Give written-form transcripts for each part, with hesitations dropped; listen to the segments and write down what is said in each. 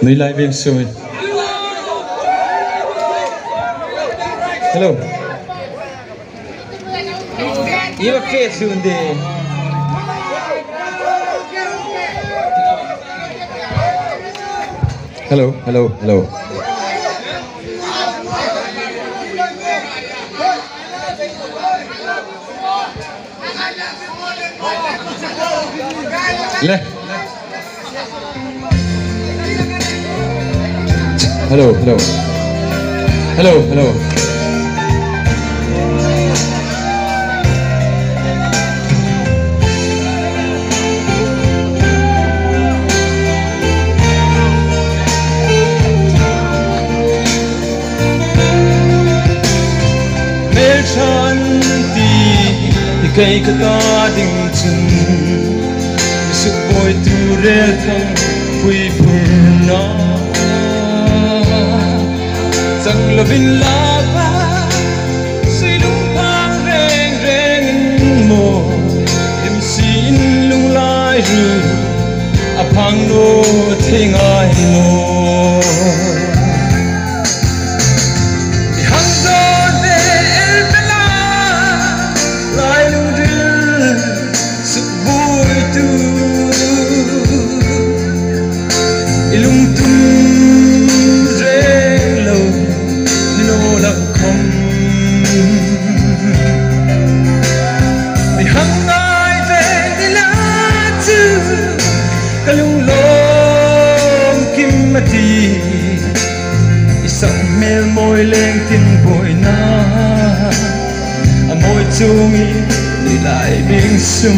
Người lại bên xuôi. Hello. Iba face yun din. Hello, hello, hello. Le. Hello, hello. Hello, hello. Kay kakating chun Isupoy turel thang Pui purna Sang labin lapa Silung pang reng rengin mo Imsin lung lai ru Apang no tingay mo Isang mel môi lên tin bội na môi chung đi lại biên sum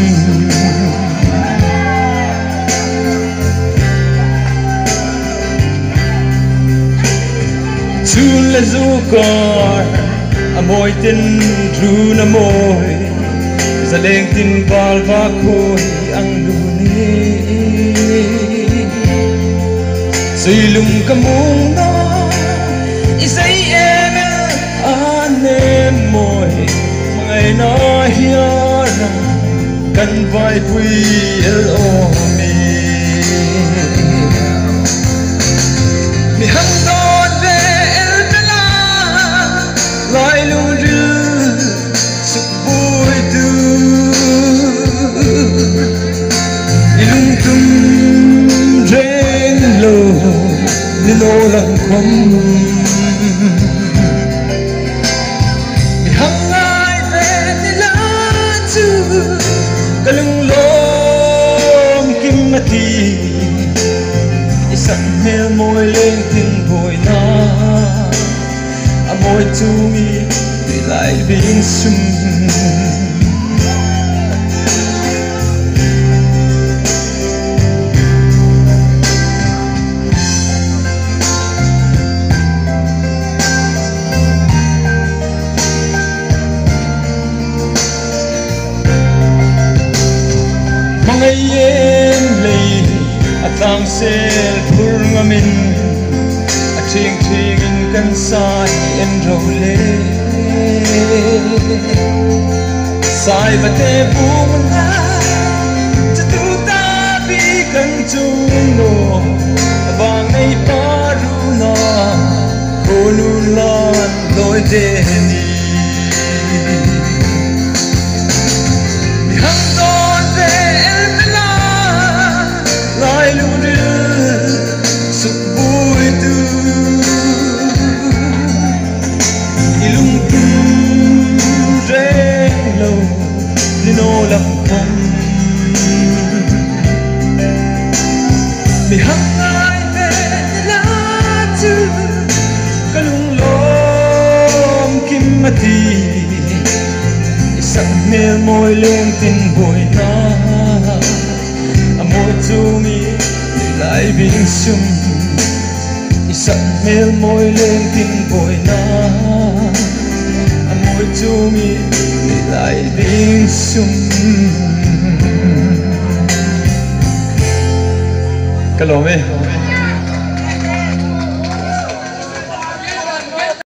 chun là du cor môi tin ru na môi ra lên tin bal va khôi ang du ni silung kamung na isay em anh môi ngày nói hiarang kan vai pui lo mi hang don ve el tala lai lu ru su bui tu ilung tum ren lo ni lo lang khom kalung lom kim mati isang mel môi lên tin bội na môi chung đi lại biên sum ngày em lì tang sel phur ngamin thing thing in kan sai en role sai bate bumna chatu ta bi kan chung no bang nei paruna konulan loi de ni mi hang ai ve la tu kalung lom kim mati isang mel môi lên tin bội na môi chung đi lại biên sum isang mel môi lên tin bội na môi chung đi lại biên sum Kalome.